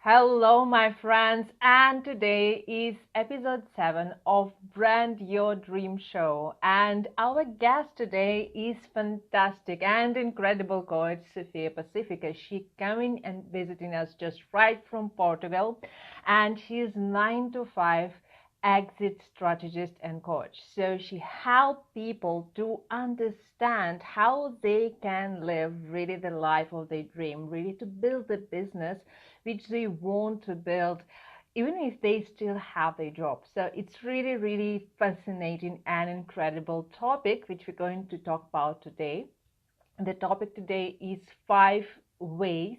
Hello, my friends, and today is episode 7 of Brand Your Dream Show. And our guest today is fantastic and incredible coach Sofia Pacifico. She coming and visiting us just right from Portugal, and she is 9 to 5 exit strategist and coach. So she helps people to understand how they can live really the life of their dream, really to build the business which they want to build even if they still have their job. So it's really, really fascinating and incredible topic which we're going to talk about today. The topic today is 5 ways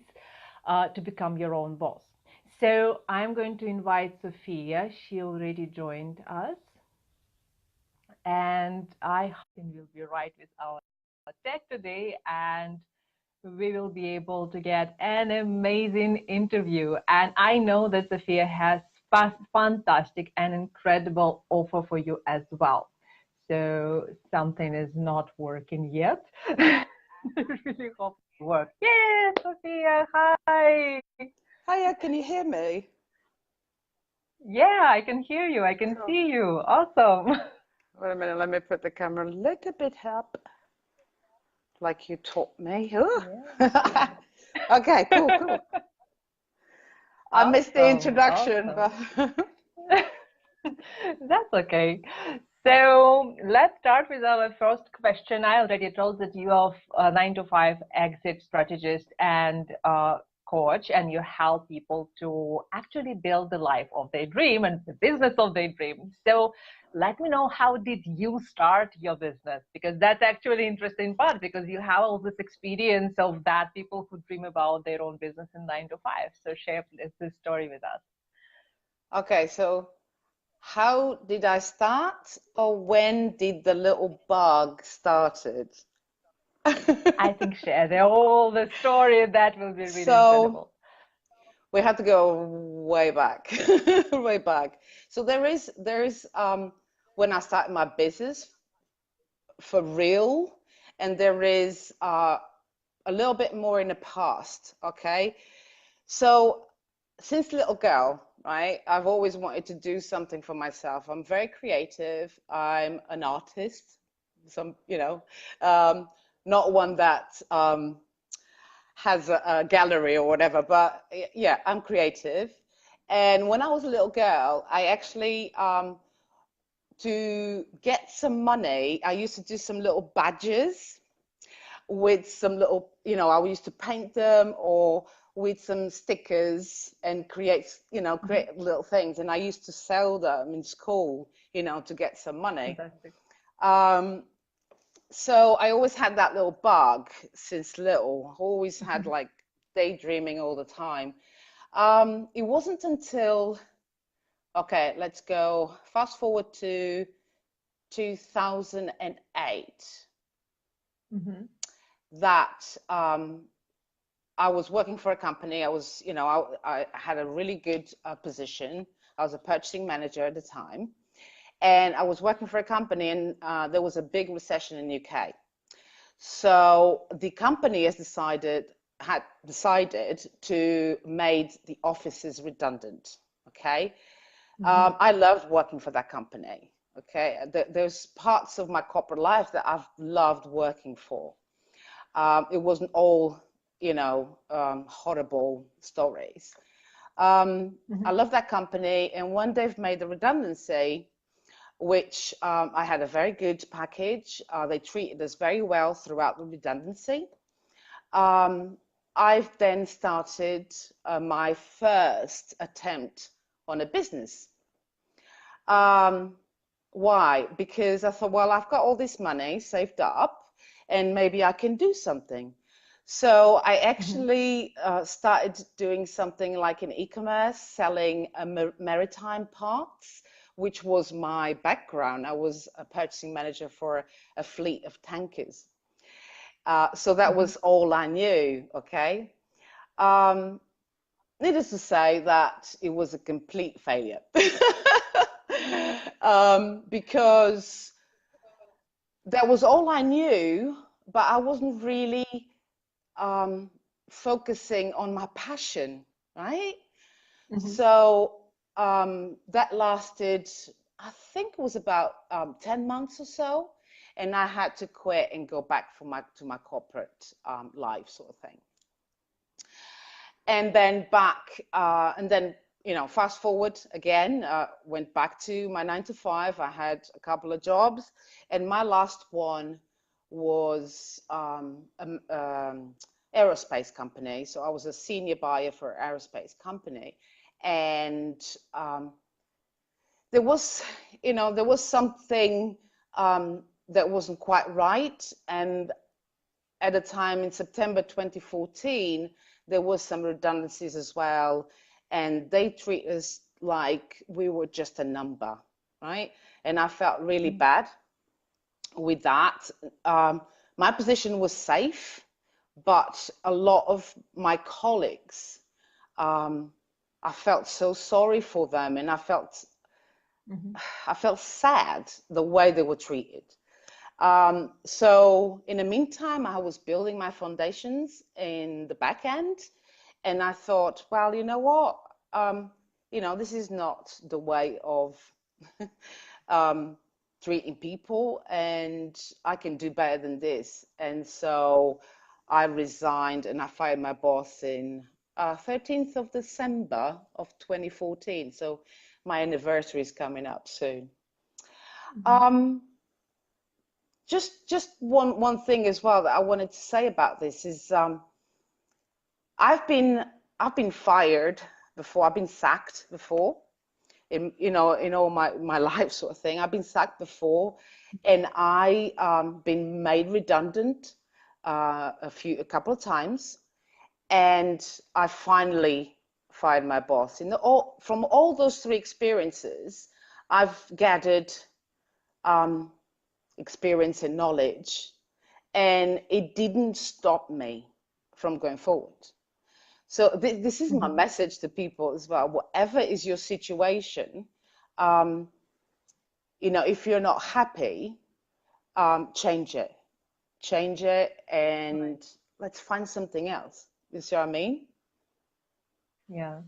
to become your own boss. So I'm going to invite Sophia. She already joined us. And I think we'll be right with our tech today, and we will be able to get an amazing interview. And I know that Sophia has fantastic and incredible offer for you as well. So something is not working yet. I really hope it works. Yeah, Sophia, hi. Hiya, can you hear me? Yeah, I can hear you. I can Cool. see you. Awesome. Wait a minute, let me put the camera a little bit up, like you taught me. Ooh. Yeah. Okay, cool. I missed the Awesome. introduction, Awesome. but That's okay. So let's start with our first question. I already told that you are a 9 to 5 exit strategist and coach, and you help people to actually build the life of their dream and the business of their dream. So let me know, how did you start your business? Because that's actually interesting part, because you have all this experience of that people who dream about their own business in 9 to 5. So share this story with us. okay, so how did I start, or when did the little bug started? I think share all the story. That will be really So incredible. we have to go way back, way back. So there is when I started my business for real, and there is a little bit more in the past. Okay, so since little girl, right, I've always wanted to do something for myself. I'm very creative. I'm an artist. Some, um, not one that has a gallery or whatever, but yeah, I'm creative. And when I was a little girl, I actually to get some money, I used to do some little badges with some little, I used to paint them or with some stickers and Mhm. create little things. And I used to sell them in school, to get some money. Fantastic. Um, so I always had that little bug since little, always had Mhm. like daydreaming all the time. It wasn't until, okay, let's go fast forward to 2008 Mhm. that I was working for a company. I was, I had a really good position. I was a purchasing manager at the time, and I was working for a company, and there was a big recession in the UK. So the company had decided to made the offices redundant. Okay, Mhm. I loved working for that company. Okay, there's parts of my corporate life that I've loved working for. It wasn't all, horrible stories. I Mhm. love that company, and when they've made the redundancy, which I had a very good package, they treated us very well throughout the redundancy. Um, I've then started my first attempt on a business. Um, why? Because I thought, well, I've got all this money saved up and maybe I can do something. So I Mhm. actually started doing something like in e-commerce, selling maritime parts, which was my background. I was a purchasing manager for a fleet of tankers. So that Mhm. was all I knew, okay? Um, Needless to say that it was a complete failure. Because that was all I knew, but I wasn't really um, focusing on my passion, right? Hmm. So that lasted, I think it was about 10 months or so. And I had to quit and go back for to my corporate life sort of thing. And then fast forward again, went back to my 9 to 5. I had a couple of jobs, and my last one was aerospace company. So I was a senior buyer for an aerospace company, and there was, there was something that wasn't quite right. And at a time in September 2014, there was some redundancies as well, and they treat us like we were just a number, right? And I felt really bad with that. My position was safe, but a lot of my colleagues, um, I felt so sorry for them, and Hmm. I felt sad the way they were treated. So in the meantime, I was building my foundations in the back end, and I thought, well, you know what? Um, this is not the way of um, treating people, and I can do better than this. And so I resigned and I fired my boss in 13th of December of 2014. So my anniversary is coming up soon. Hmm. Um, just one thing as well that I wanted to say about this is I've been I've been fired before. I've been sacked before in all my life sort of thing. I've been sacked before, and I been made redundant a couple of times, and I finally fired my boss. From all those three experiences, I've gathered um, experience and knowledge, and it didn't stop me from going forward. So this is my Hmm. message to people as well. Whatever is your situation, um, if you're not happy, change it, Right. and let's find something else. You see what I mean? Yeah.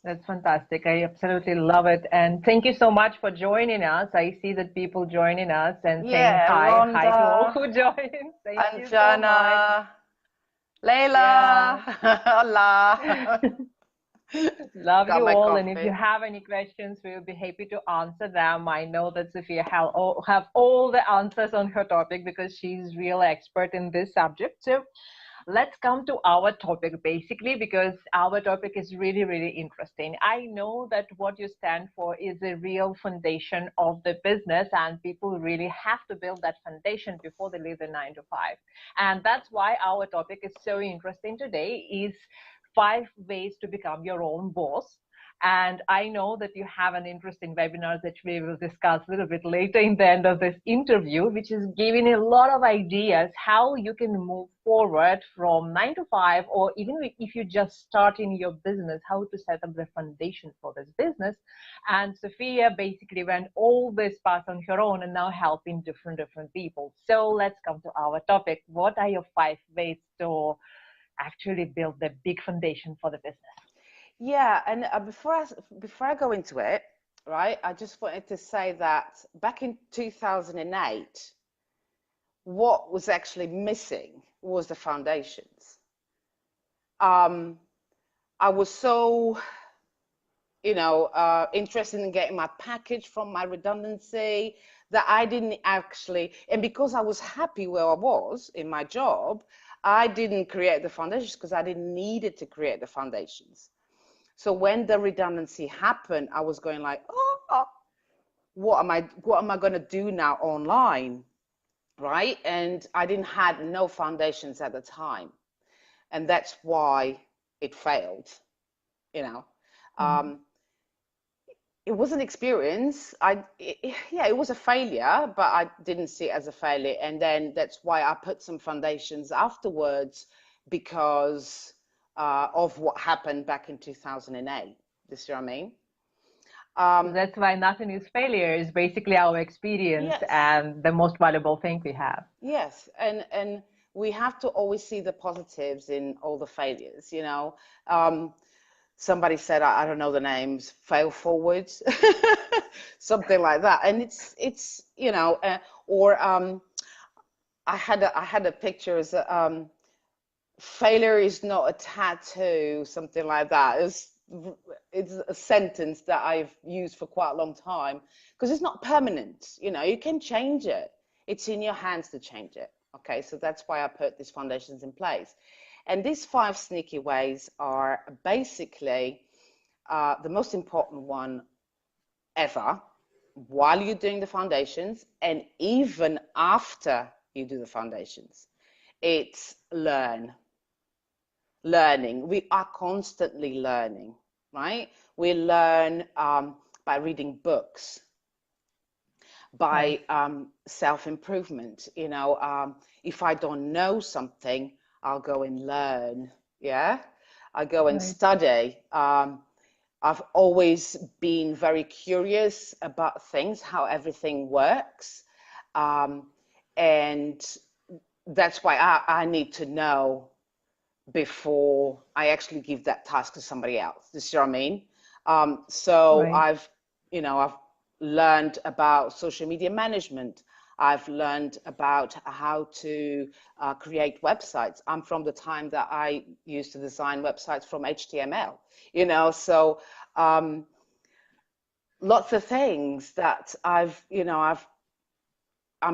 That's fantastic. I absolutely love it. And thank you so much for joining us. I see that people joining us and saying Yeah, hi. Hi to all Rhonda, who joined. Thank you so much. Anjana, Leila, Yeah. Hola. Love Got you my all. And if you coffee. have any questions, we'll be happy to answer them. I know that Sophia have all the answers on her topic because she's real expert in this subject. So let's come to our topic basically because our topic is really, really interesting. I know that what you stand for is a real foundation of the business, and people really have to build that foundation before they leave the 9 to 5. And that's why our topic is so interesting today is 5 ways to become your own boss. And I know that you have an interesting webinar that we will discuss a little bit later in the end of this interview, which is giving a lot of ideas how you can move forward from 9 to 5, or even if you just start in your business, how to set up the foundation for this business. And Sophia basically went all this path on her own and now helping different people. So let's come to our topic. What are your 5 ways to actually build the big foundation for the business? Yeah, and before I go into it, right, I just wanted to say that back in 2008, what was actually missing was the foundations. Um, I was so, interested in getting my package from my redundancy that I didn't actually, and because I was happy where I was in my job, I didn't create the foundations because I didn't need it to create the foundations. So when the redundancy happened, I was going like, oh, what am I going to do now online, right? And I didn't had no foundations at the time, and that's why it failed. You know, Mhm. um, it was an experience. Yeah, it was a failure, but I didn't see it as a failure, and then that's why I put some foundations afterwards because of what happened back in 2008. You see what I mean? So Um, that's why nothing is failure is basically our experience yes, and the most valuable thing we have. yes, and we have to always see the positives in all the failures. Um, somebody said, I don't know the names, fail forwards, something like that. And it's or I had a picture as failure is not a tattoo, something like that. It's a sentence that I've used for quite a long time because it's not permanent. You can change it. It's in your hands to change it. Okay, so that's why I put these foundations in place. And these 5 sneaky ways are basically the most important one ever while you're doing the foundations and even after you do the foundations. It's learning. We are constantly learning, right? We learn by reading books, by self-improvement. If I don't know something, I'll go and learn. Yeah, I go and study. I've always been very curious about things, how everything works, and that's why I need to know before I actually give that task to somebody else. You see what I mean? So I've learned about social media management. I've learned about how to create websites. I'm from the time that I used to design websites from HTML, so lots of things that I'm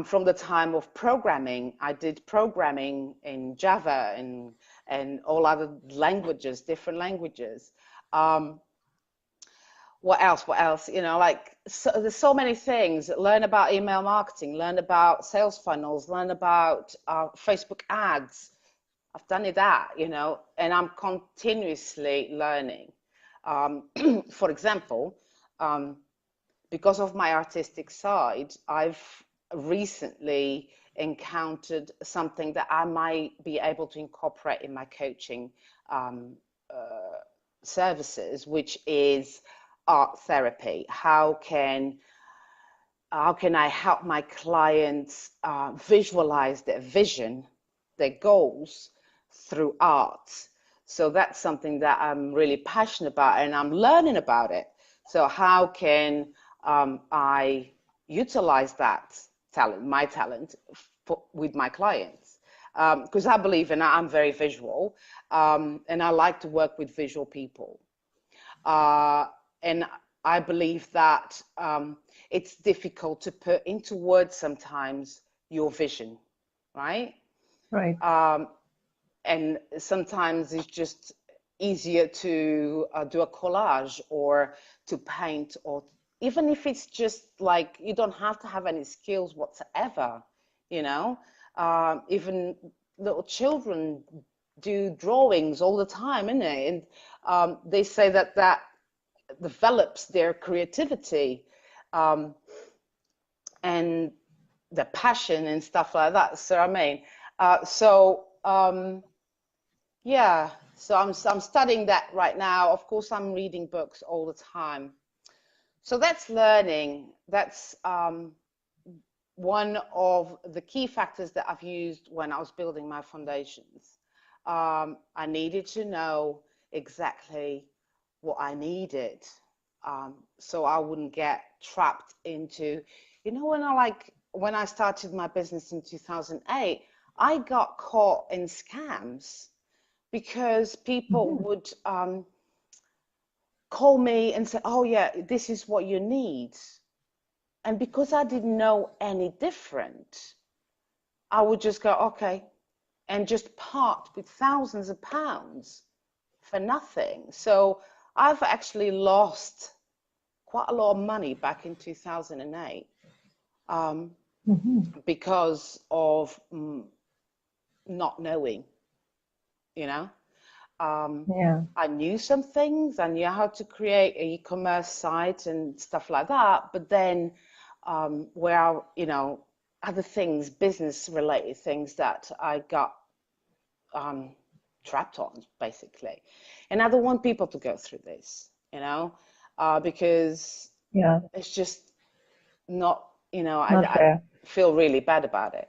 from the time of programming. I did programming in Java and all other languages, different languages. What else? There's so many things. Learn about email marketing, learn about sales funnels, learn about Facebook ads. I've done that, and I'm continuously learning. For example, because of my artistic side, I've recently encountered something that I might be able to incorporate in my coaching services, which is art therapy. How can I help my clients visualize their vision, their goals through art? So that's something that I'm really passionate about, and I'm learning about it. So how can I utilize that talent, my talent, with my clients? Because I believe, and I'm very visual, and I like to work with visual people. And I believe that it's difficult to put into words sometimes your vision, right? Right. And sometimes it's just easier to do a collage or to paint, or even if it's just like you don't have to have any skills whatsoever, even little children do drawings all the time, innit? And they say that develops their creativity and the passion and stuff like that. So yeah, so I'm studying that right now. Of course, I'm reading books all the time. So that's learning. That's one of the key factors that I've used when I was building my foundations. I needed to know exactly what I needed, so I wouldn't get trapped into, when I started my business in 2008, I got caught in scams because people would call me and say, oh yeah, this is what you need. And because I didn't know any different, I would just go, okay, and just part with thousands of pounds for nothing. So I've actually lost quite a lot of money back in 2008 because of not knowing, I knew some things. I knew how to create an e-commerce site and stuff like that. But then other things, business related things that I got trapped on, basically. And I don't want people to go through this, because it's just not, I feel really bad about it.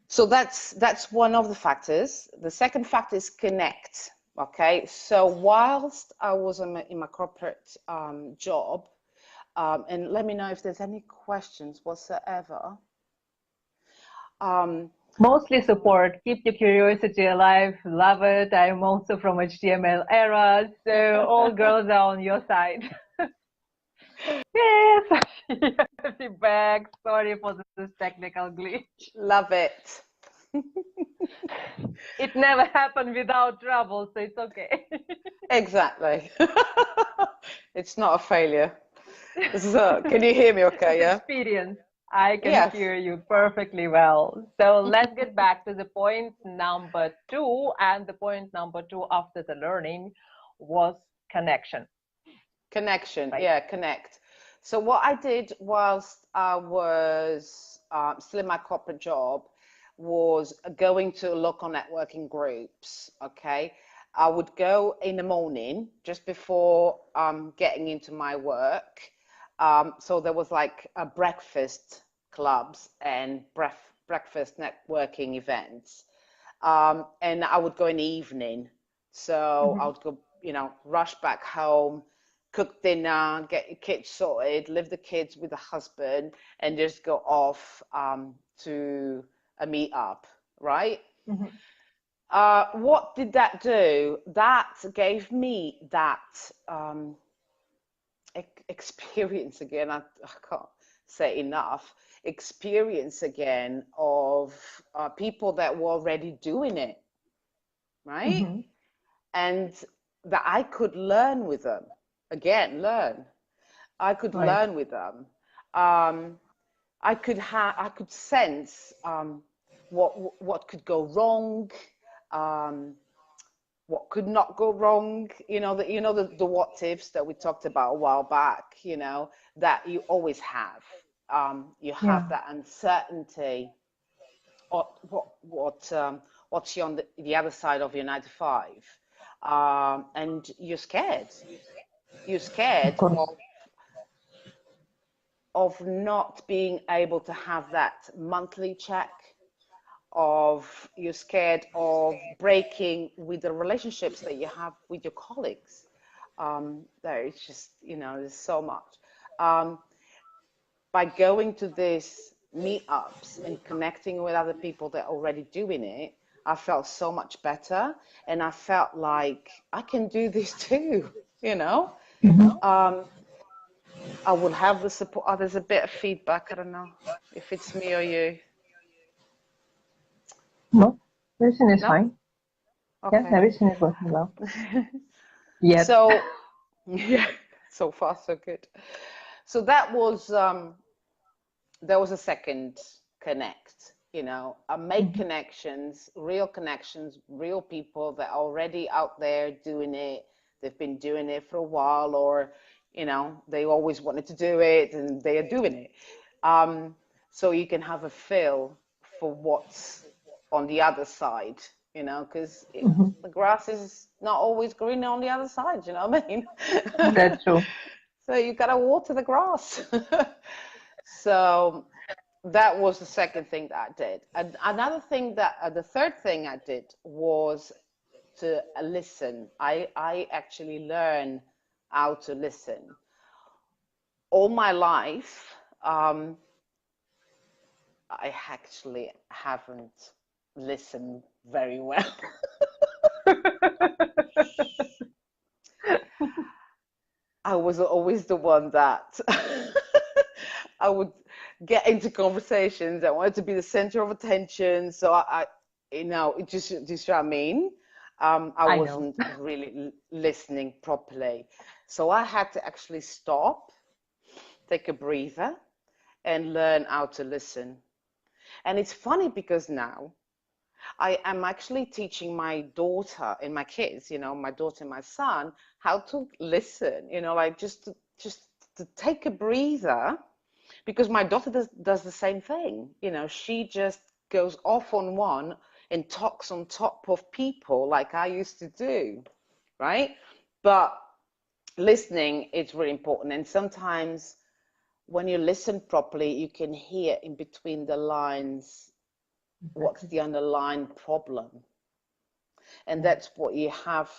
So that's one of the factors. The second factor is connect. Okay, so whilst I was in my corporate job, and let me know if there's any questions whatsoever. Mostly support. Keep your curiosity alive. Love it. I'm also from HTML era, so all girls are on your side. Yes, be back. Sorry for this technical glitch. Love it. It never happened without trouble, so it's okay. Exactly. It's not a failure. So, can you hear me okay, It's yeah? experience. I can Yes. hear you perfectly well. So let's get back to the point number two. And the point number two after the learning was connection, Connection, right? yeah, connect. So what I did whilst I was still in my corporate job was going to local networking groups. Okay, I would go in the morning just before getting into my work. So there was like a breakfast clubs and breakfast networking events, and I would go in the evening. So I Mm-hmm. would go, rush back home, cook dinner, get your kids sorted, leave the kids with the husband, and just go off to a meetup, right? Mm-hmm. What did that do? That gave me that experience again. I can't say enough. Experience again of people that were already doing it, right? Mm-hmm. And that I could learn with them. Again, learn. I could Right. learn with them. Um, I could sense what could go wrong, um, what could not go wrong. The what ifs that we talked about a while back. That you always have. You have Yeah. that uncertainty. What's on the other side of your 9 to 5, and you're scared. You're Of scared course. of not being able to have that monthly check, of you're scared of breaking with the relationships that you have with your colleagues. There it's just, there's so much. Um, by going to these meetups and connecting with other people that are already doing it, I felt so much better, and I felt like I can do this too, you know. Mm-hmm. Um, I will have the support. Oh, there's a bit of feedback. I don't know if it's me or you. No, everything is No? fine. Yeah, Okay. everything is working well. Yet. So, yeah, so far so good. So that was a second connect. I make Mm-hmm. connections, real people that are already out there doing it. They've been doing it for a while, or they always wanted to do it and they are doing it. So you can have a feel for what's on the other side, because Mm-hmm. the grass is not always green on the other side, you know what I mean? That's true. So you gotta water the grass. So that was the second thing that I did. And the third thing I did was to listen. I actually learned how to listen. All my life, I actually haven't listened very well. I was always the one that I would get into conversations. I wanted to be the center of attention. So it just what I mean. I I know. wasn't really listening properly. So I had to actually stop, take a breather, and learn how to listen. And it's funny because now I am actually teaching my daughter and my kids, my daughter and my son, how to listen, like just to take a breather, because my daughter does the same thing. She just goes off on one and talks on top of people like I used to do, right? But listening is really important. And sometimes when you listen properly, you can hear in between the lines what's Exactly. the underlying problem. And Yeah. that's what you have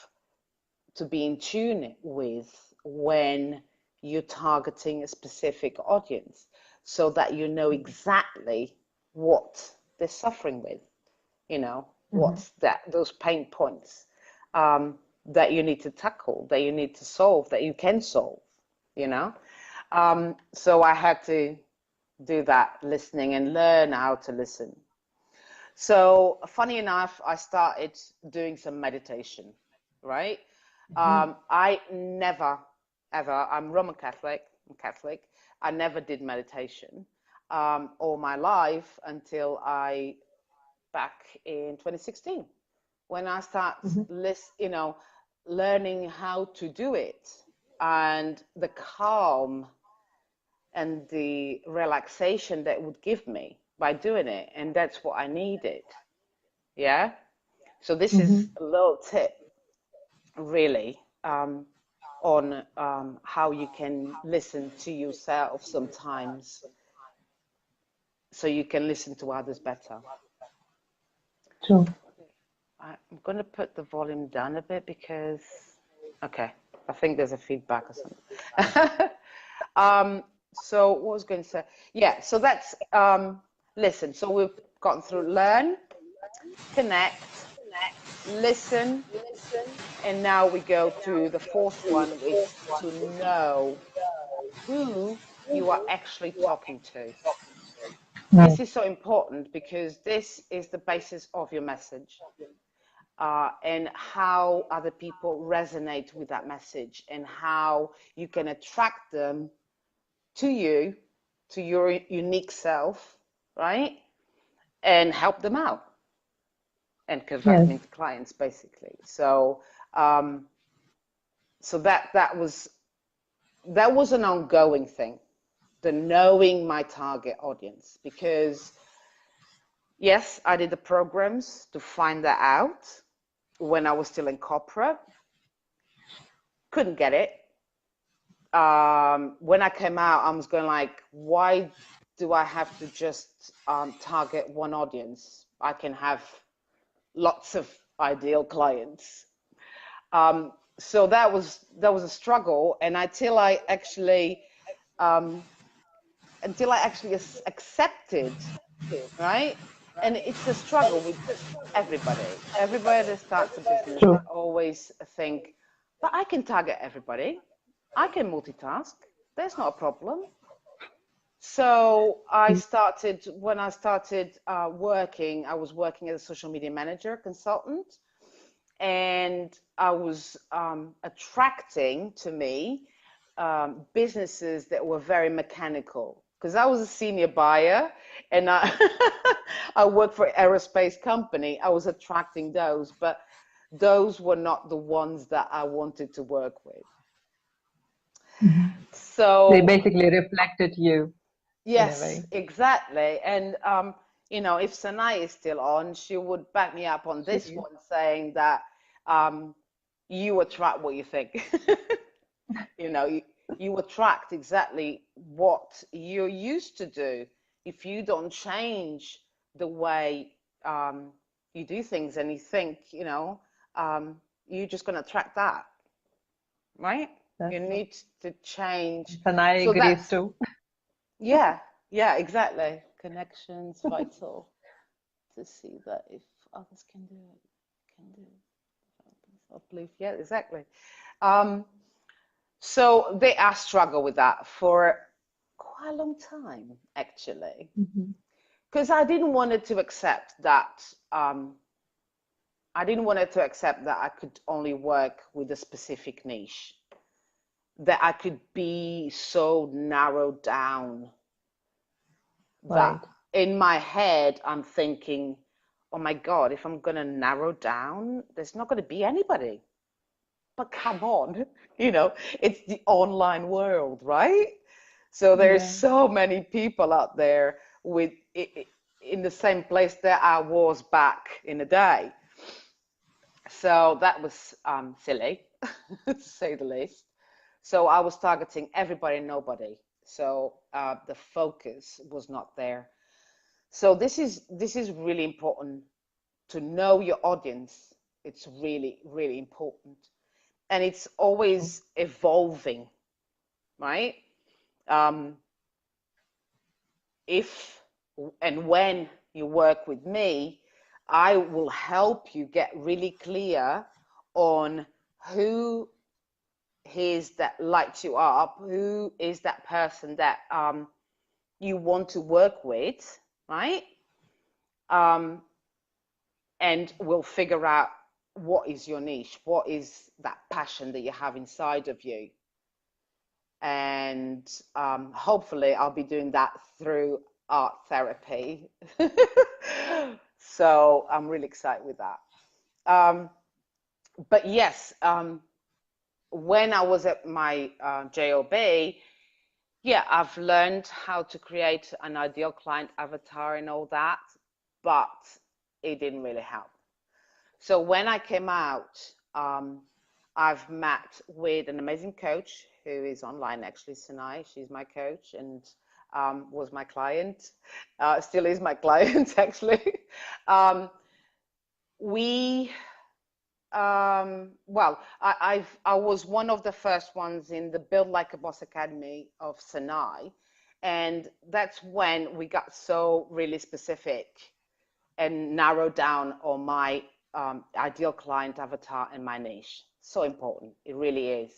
to be in tune with when you're targeting a specific audience, so that you know exactly what they're suffering with, Mm-hmm. what's those pain points that you need to tackle, that you need to solve, that you can solve, you know. So I had to do that listening and learn how to listen. So funny enough, I started doing some meditation, right? Mm-hmm. I never, ever, I'm Roman Catholic, I'm Catholic. I never did meditation all my life until back in 2016, when I start Mm-hmm. learning how to do it, and the calm and the relaxation that would give me by doing it. And that's what I needed. Yeah. So this Mm-hmm. is a little tip, really, on how you can listen to yourself sometimes, so you can listen to others better. True. I'm going to put the volume down a bit because, okay, I think there's a feedback or something. So what was I going to say? Yeah, so that's, listen. So we've gotten through learn, connect, listen, and now we go to the fourth one, which is to know who you are actually talking to. This Mm. is so important because this is the basis of your message, and how other people resonate with that message, and how you can attract them to you, to your unique self, right? And help them out and convert Yes. them into clients, basically. So, um, so that was an ongoing thing, the knowing my target audience, because yes, I did the programs to find that out when I was still in corporate. Couldn't get it. When I came out, I was going like, why do I have to just target one audience? I can have lots of ideal clients. So that was a struggle, and um, until I actually accepted, right? And it's a struggle with everybody. Everybody that starts a business, they True. always think, but I can target everybody. I can multitask. There's not a problem. So when I started working, I was working as a social media manager, consultant, and I was attracting to me businesses that were very mechanical, because I was a senior buyer, and I, I worked for an aerospace company. I was attracting those, but those were not the ones that I wanted to work with. Mhm. They So basically reflected you in a yes, way. exactly. And if Sanai is still on, she would back me up on She this is. one, saying that um, you attract what you think. You know, you attract exactly what you're used to do. If you don't change the way you do things, and you think, you're just going to attract that, right? You That's what. need to change. And I So agrees that's, too. yeah, yeah, exactly. Connections vital to see that if others can do it, can do it. Self-belief, yeah, exactly. Um, so I struggle with that for quite a long time, actually, Mhm. because I didn't want it to accept that. I didn't want it to accept that I could only work with a specific niche, that I could be so narrowed down, that Right. in my head I'm thinking, oh my God, if I'm going to narrow down, there's not going to be anybody. But come on, it's the online world, right? So there's Yeah. so many people out there with in the same place that I was back in the day. So that was silly, to say the least. So I was targeting everybody and nobody. So the focus was not there. So this is really important, to know your audience. It's really, really important. and it's always evolving, right? Um, if and when you work with me, I will help you get really clear on who is that lights you up, who is that person that you want to work with, right? Um, and we'll figure out what is your niche, what is that passion that you have inside of you. And hopefully I'll be doing that through art therapy. So I'm really excited with that. But yes, when I was at my job, yeah, I've learned how to create an ideal client avatar and all that, but it didn't really help. So when I came out, I've met with an amazing coach who is online, actually, Sinai. She's my coach and was my client, still is my client, actually. Um, we well, I was one of the first ones in the Build Like a Boss Academy of Sinai, and that's when we got so really specific and narrowed down on my ideal client avatar and my niche. So important, it really is.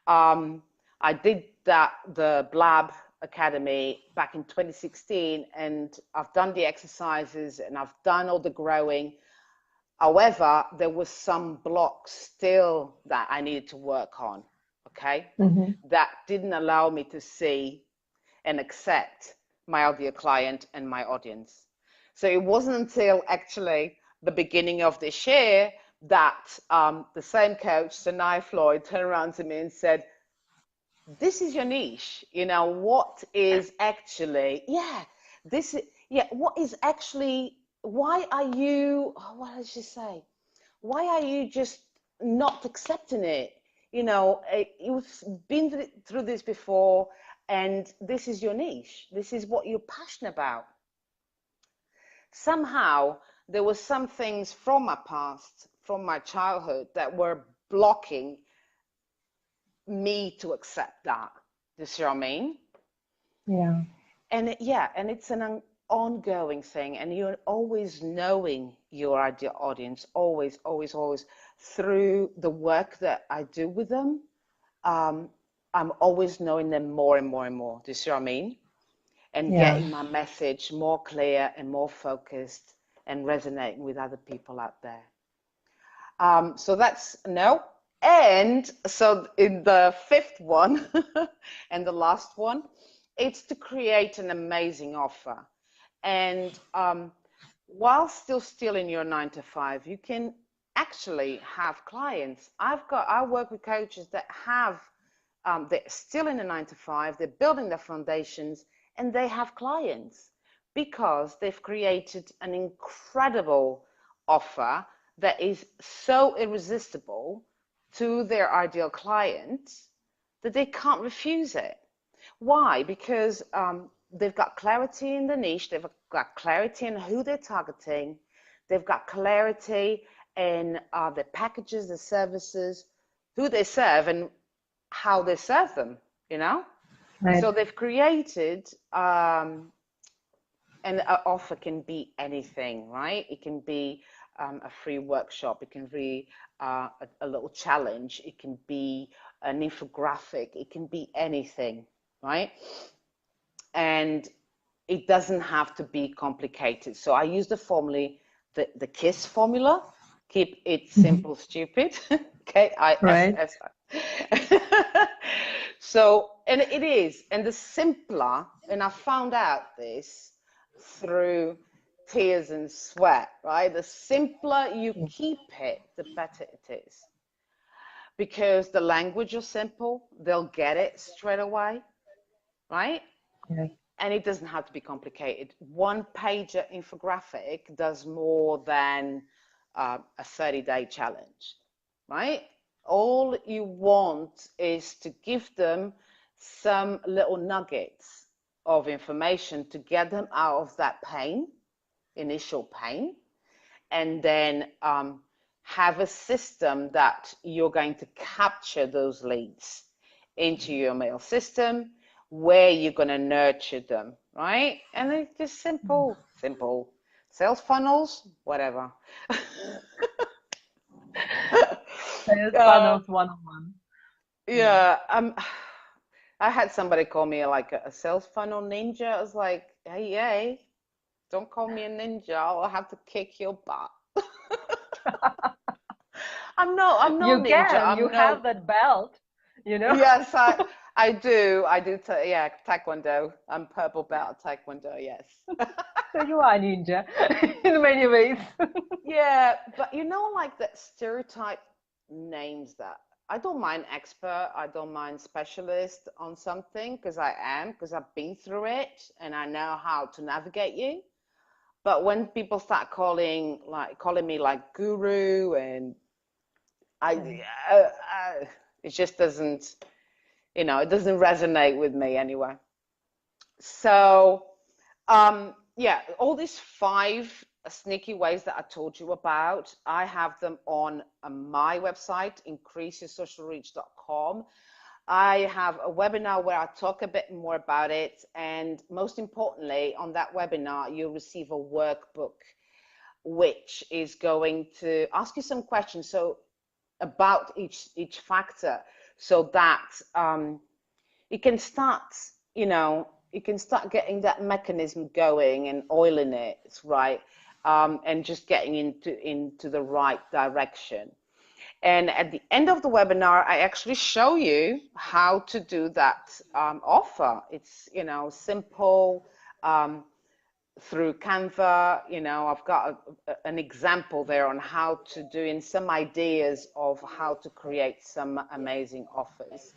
I did the Blob Academy back in 2016, and I've done the exercises and I've done all the growing. However, there was some blocks still that I needed to work on, okay? That didn't allow me to see and accept my ideal client and my audience. So it wasn't until actually the beginning of this year that the same coach, Sanai Floyd, turned around to me and said, this is your niche. You know, what is actually, what is actually, why are you, what did she say? Why are you just not accepting it? You know, you've been through this before, and this is your niche. This is what you're passionate about. Somehow, there were some things from my past, from my childhood, that were blocking me to accept that. Do you see what I mean? Yeah. And and it's an ongoing thing, and you're always knowing your ideal audience, always, always, always through the work that I do with them. Um, I'm always knowing them more and more and more. Do you see what I mean? And Yeah. getting my message more clear and more focused and resonating with other people out there. So that's no. And so in the fifth one and the last one, it's to create an amazing offer. And while still in your 9 to 5, you can actually have clients. I work with coaches that have, they're still in a 9 to 5, they're building their foundations, and they have clients because they've created an incredible offer that is so irresistible to their ideal client that they can't refuse it. Why? Because they've got clarity in the niche, they've got clarity in who they're targeting, they've got clarity in their packages, their services, who they serve, and how they serve them, you know? Right. So they've created, and an offer can be anything, right? It can be a free workshop, it can be a little challenge, it can be an infographic, it can be anything, right? And it doesn't have to be complicated. So I use the formula, the KISS formula, keep it simple, stupid, Right. KISS. So, and it is, and the simpler, and I found out this through tears and sweat, right? The simpler you keep it, the better it is. Because the language is simple, they'll get it straight away, right? Yes. And it doesn't have to be complicated. One pager infographic does more than a 30-day challenge, right? All you want is to give them some little nuggets of information to get them out of that pain, initial pain, and then have a system that you're going to capture those leads into your mail system where you're going to nurture them, right? And it's just simple sales funnels, whatever. Sales uh, funnels 101. Yeah. yeah, I had somebody call me like a sales funnel ninja. I was like, hey, don't call me a ninja. I'll have to kick your butt. I'm no You ninja. can, you I'm no. have that belt, you know? Yes, I do. I do. Yeah, taekwondo. I'm purple belt at taekwondo. Yes. So you are a ninja in many ways. Yeah, but like that stereotype names that. I don't mind expert. I don't mind specialist on something because I've been through it and I know how to navigate you. But when people start calling me like guru and I, it just doesn't, it doesn't resonate with me anyway. So, yeah, all these five sneaky ways that I told you about, I have them on my website, increaseyoursocialreach.com. I have a webinar where I talk a bit more about it. And most importantly, on that webinar, you'll receive a workbook, which is going to ask you some questions about each factor so that you can start, you can start getting that mechanism going and oiling it, right? And just getting into the right direction. And at the end of the webinar, I actually show you how to do that offer. It's, simple through Canva. I've got an example there on how to do and some ideas of how to create some amazing offers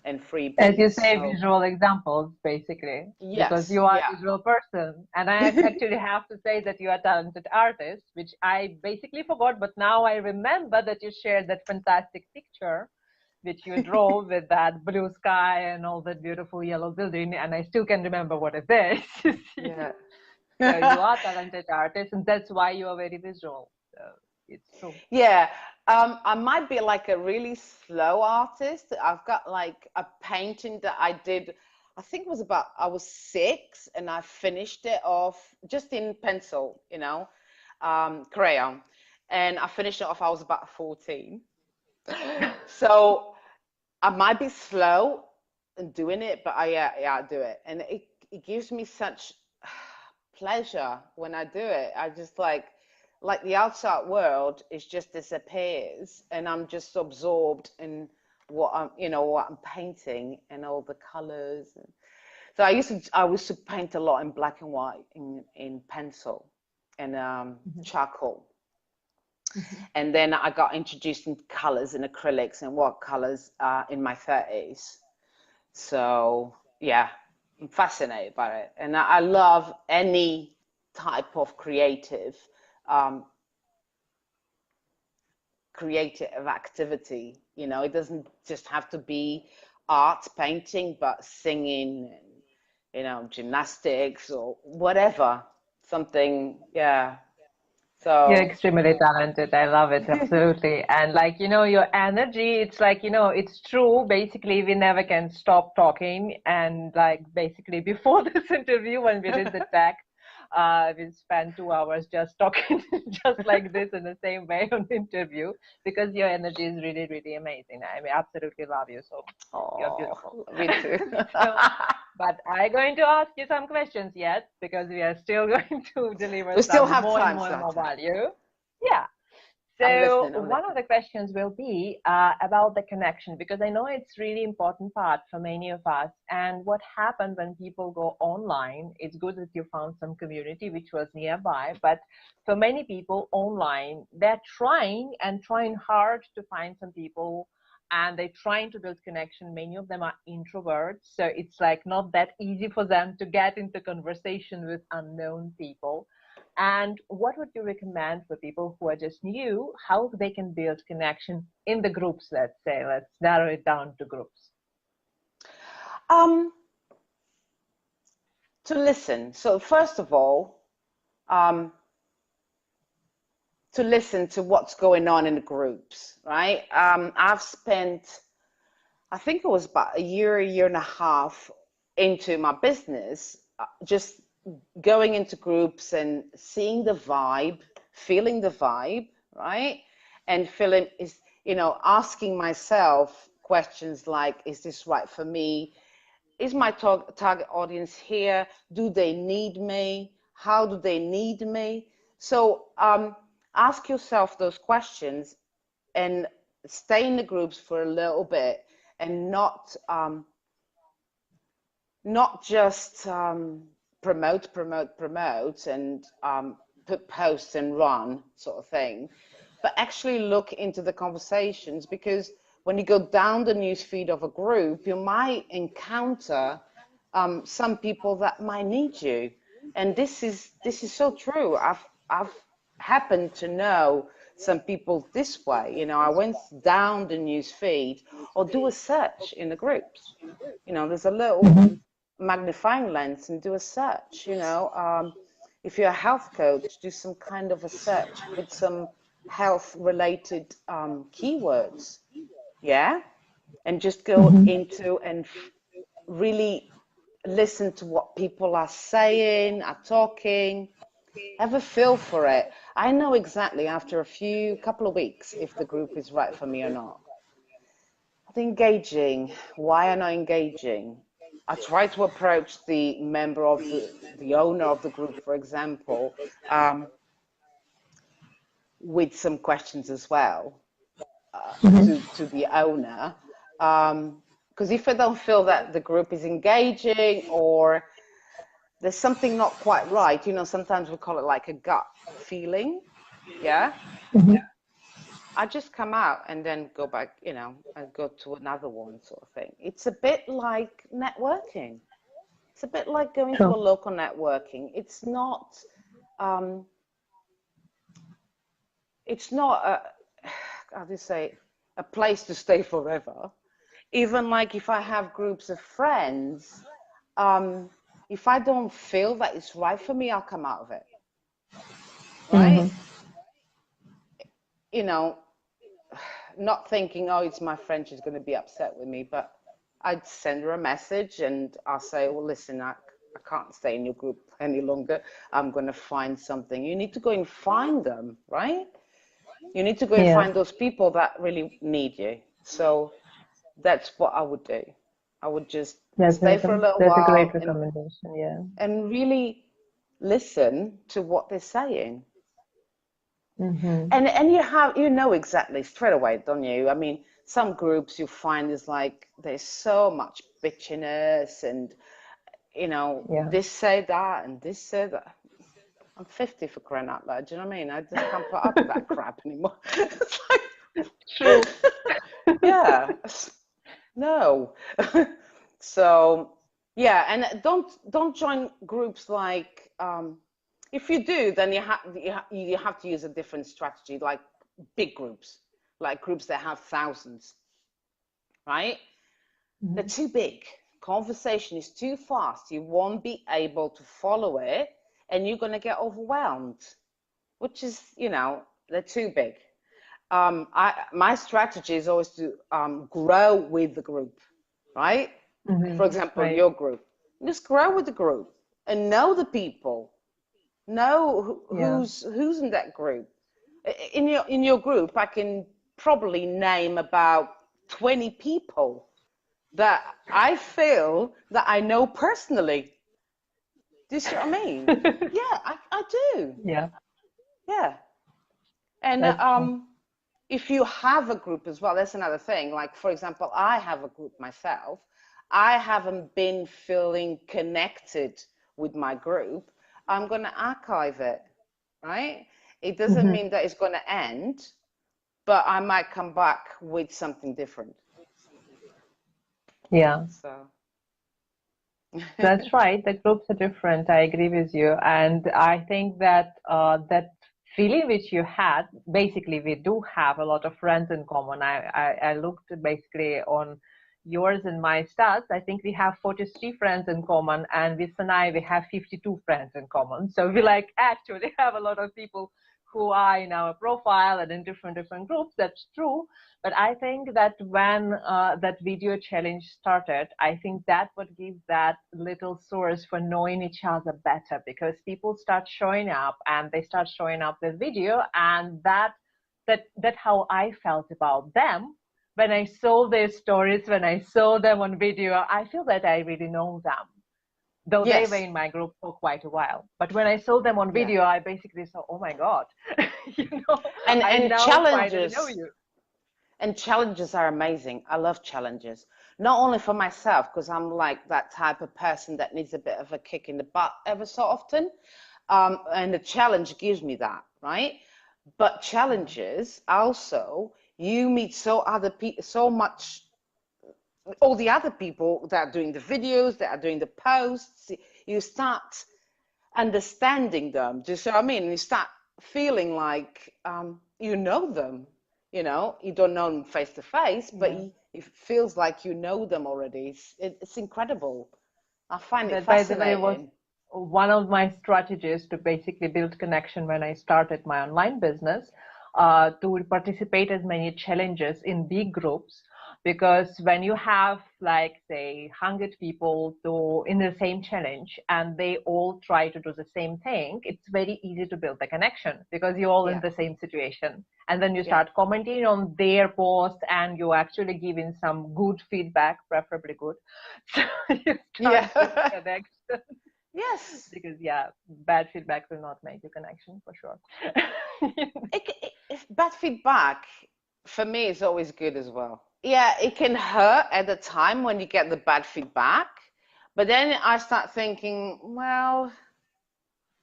and As you freebies. say, So visual examples, basically, because yes, you are a yeah. visual person. And I actually have to say that you are a talented artist, which I basically forgot, but now I remember that you shared that fantastic picture which you drove with that blue sky and all that beautiful yellow building, and I still can remember what it is. You see? Yeah. So you are a talented artist, and that's why you are very visual. So it's true. Yeah, I might be like a really slow artist. I've got like a painting that I did, I think it was I was 6 and I finished it off just in pencil, crayon. And I finished it off, I was about 14. So I might be slow in doing it, but yeah, I do it. And it gives me such pleasure when I do it. I just like the outside world is just disappears and I'm just absorbed in what I'm painting and all the colors. So I used to paint a lot in black and white in pencil and Mhm. charcoal. Mhm. And then I got introduced in colors and acrylics and watercolors in my 30s. So yeah, I'm fascinated by it, and I love any type of um, creative activity. It doesn't just have to be art, painting, but singing and gymnastics or whatever. Something, yeah. You're So extremely talented. I love it, absolutely. And like, your energy, it's like, it's true. Basically, we never can stop talking. And like, basically, before this interview, when we did the tech, we spent 2 hours just talking, just like this in the same way on the interview, because your energy is really, really amazing. I mean, absolutely love you. So you're oh, beautiful. me too. So, but I'm going to ask you some questions yet because we are still going to deliver We still some have more and time, more and still have more time. value. Yeah. I'm So listening, I'm one of listening. the questions will be about the connection because I know it's really important part for many of us. And what happened when people go online? It's good that you found some community which was nearby, but for many people online, they're trying and trying hard to find some people and they're trying to build connection. Many of them are introverts, so it's like not that easy for them to get into conversation with unknown people. And what would you recommend for people who are just new, how they can build connection in the groups, let's say? Let's narrow it down to groups. Um, to listen. So first of all, um, to listen to what's going on in the groups, right? I've spent, I think it was about a year and a half into my business, just going into groups and seeing the vibe, feeling the vibe, right? And feeling is, asking myself questions like, is this right for me? Is my target audience here? Do they need me? How do they need me? So ask yourself those questions and stay in the groups for a little bit and not just promote and put posts and run sort of thing, but actually look into the conversations, because when you go down the newsfeed of a group, you might encounter some people that might need you, and this is so true. I've happened to know some people this way. I went down the newsfeed or do a search in the groups. There's a little magnifying lens and do a search. If you're a health coach, do some kind of a search with some health related keywords, yeah, and just go into and really listen to what people are saying, are talking, have a feel for it. I know exactly after a couple of weeks if the group is right for me or not. The engaging, why am I engaging? I try to approach the member of the owner of the group, for example, with some questions as well to the owner. Because if I don't feel that the group is engaging or there's something not quite right, sometimes we call it like a gut feeling, yeah? I just come out and then go back, and go to another one sort of thing. It's a bit like networking. It's a bit like going to a local networking. It's not a, how do you say, a place to stay forever. Even like if I have groups of friends, if I don't feel that it's right for me, I'll come out of it. Right? Not thinking, oh, it's my friend, she's going to be upset with me, but I'd send her a message and I'll say, well, listen, I can't stay in your group any longer. I'm going to find something. You need to go and find them, right? You need to go and find those people that really need you. So that's what I would do. I would just stay for a little that's a while great recommendation, and really listen to what they're saying. And you know exactly straight away, don't you? I mean, some groups you find is like there's so much bitchiness and this say that and this say that. I'm 50 for crying out loud. Do you know what I mean? I just can't put up with that crap anymore. It's like, True. yeah, no. So yeah, and don't join groups like. If you do, then you have to use a different strategy, like big groups, like groups that have thousands, right? They're too big. Conversation is too fast. You won't be able to follow it, and you're going to get overwhelmed, which is, they're too big. My strategy is always to grow with the group, right? For example, your group. Just grow with the group and know the people. Know who's in that group. In your group, I can probably name about 20 people that I feel that I know personally. Do you see what I mean? Yeah, I do. Yeah. Yeah. And if you have a group as well, that's another thing. Like, for example, I have a group myself. I haven't been feeling connected with my group. I'm going to archive it, right? It doesn't mean that it's going to end, but I might come back with something different. Yeah. So. That's right. The groups are different. I agree with you. And I think that that feeling which you had, basically, we do have a lot of friends in common. I looked basically on yours and my stats. I think we have 43 friends in common, and with Sanai, we have 52 friends in common. So we actually have a lot of people who are in our profile and in different groups. That's true. But I think that when that video challenge started, I think that would give that little source for knowing each other better, because people start showing up and they start showing up with video, and that how I felt about them. When I saw their stories, when I saw them on video, I feel that I really know them, though they were Yes. in my group for quite a while. But when I saw them on Yeah. video, I basically saw, oh my God, you know, And I and now finally know challenges you. and challenges are amazing. I love challenges. Not only for myself, because I'm like that type of person that needs a bit of a kick in the butt ever so often. And the challenge gives me that, right? But Yeah. challenges also, you meet so much, all the other people that are doing the videos, that are doing the posts. You start understanding them. Do you see what I mean? You start feeling like you know them. You know, you don't know them face to face, but Yeah. it feels like you know them already. It's incredible. I find it That, by the way, was fascinating. one of my strategies to basically build connection when I started my online business, to participate as many challenges in big groups. Because when you have, like, say, 100 people to in the same challenge and they all try to do the same thing, it's very easy to build a connection because you're all in Yeah, the same situation. And then you yeah, start commenting on their post and you actually giving some good feedback, preferably good. So you start build yeah. connection. Yes. Because yeah, bad feedback will not make you connection for sure. If bad feedback for me is always good as well. Yeah, it can hurt at the time when you get the bad feedback, but then I start thinking, well,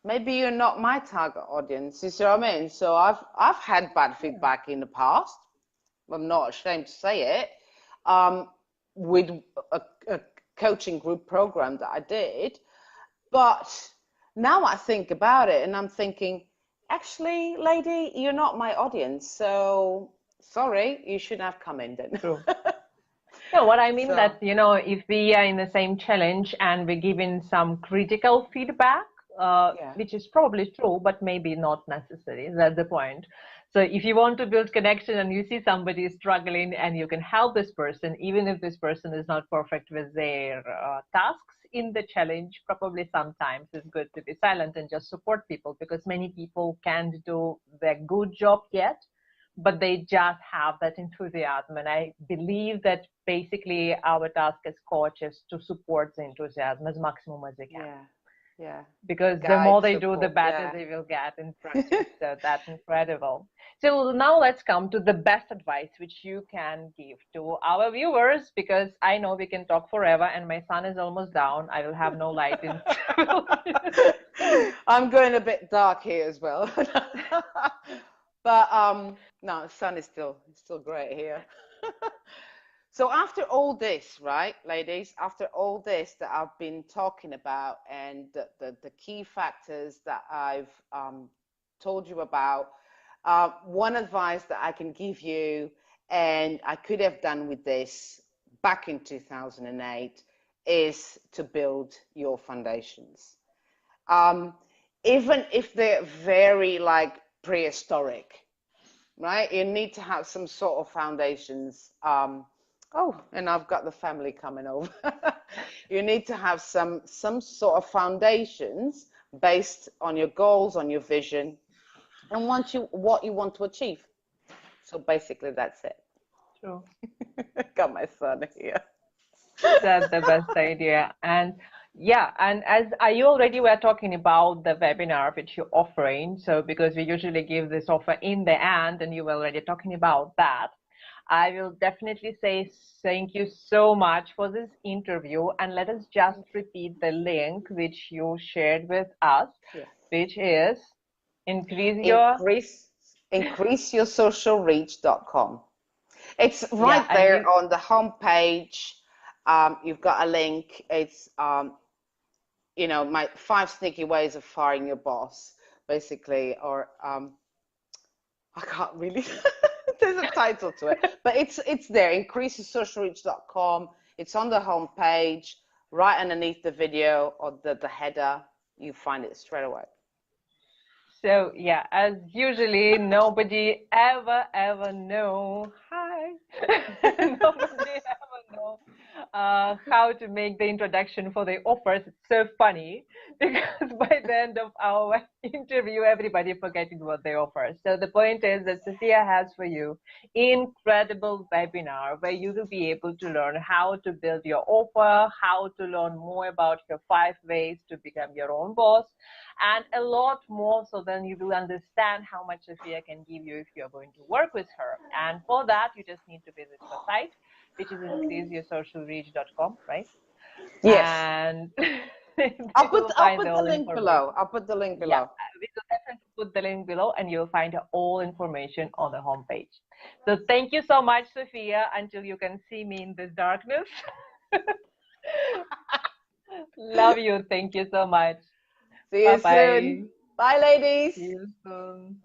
maybe you're not my target audience. You see what I mean? So I've had bad Yeah. feedback in the past. I'm not ashamed to say it. Um, with a coaching group program that I did, but now I think about it and I'm thinking, actually, lady, you're not my audience. So sorry, you shouldn't have come in then. True. No, what I mean So that, if we are in the same challenge and we're giving some critical feedback, yeah, which is probably true, but maybe not necessary. That's the point. So if you want to build connection and you see somebody is struggling and you can help this person, even if this person is not perfect with their tasks in the challenge, probably sometimes it's good to be silent and just support people, because many people can't do their good job yet, but they just have that enthusiasm. And I believe that basically our task as coaches to support the enthusiasm as maximum as they can. yeah, yeah. Because the more Guide, they do, the support, better yeah. they will get in practice. So that's incredible. So now let's come to the best advice which you can give to our viewers, because I know we can talk forever and my sun is almost down. I will have no light in several minutes. I'm going a bit dark here as well. But no, the sun is still great here. So after all this, right, ladies, after all this that I've been talking about and the key factors that I've told you about, one advice that I can give you, and I could have done with this back in 2008, is to build your foundations. Um, Even if they're very like prehistoric, right? You need to have some sort of foundations. Oh, and I've got the family coming over. You need to have some sort of foundations based on your goals, on your vision, and what you want to achieve. So basically, that's it. True. Got my son here. That's the best idea. And yeah, and as you already were talking about the webinar which you're offering, so because we usually give this offer in the end, and you were already talking about that, I will definitely say thank you so much for this interview. And let us just repeat the link which you shared with us, Yes. which is increase your, Increase increaseyoursocialreach.com. It's yeah, right and there you, on the home page. You've got a link. It's my 5 sneaky ways of firing your boss, basically, or I can't really. There's a title to it, but it's there. Increaseyoursocialreach.com. It's on the home page, right underneath the video or the header. You find it straight away. So yeah, as usually, nobody ever know. Hi, nobody ever know how to make the introduction for the offers. It's so funny because by the end of our interview, everybody forgetting what they offer. So the point is that Sophia has for you incredible webinar where you will be able to learn how to build your offer, how to learn more about your 5 ways to become your own boss, and a lot more, so then you will understand how much Sophia can give you if you're going to work with her. And for that, you just need to visit her site, which is increaseyoursocialreach.com, right? Yes. And you will I'll find put all the link below. information. I'll put the link Yeah, below. we will definitely put the link below and you'll find all information on the homepage. So thank you so much, Sophia, until you can see me in this darkness. Love you. Thank you so much. See you Bye-bye. soon. Bye, ladies. See you soon.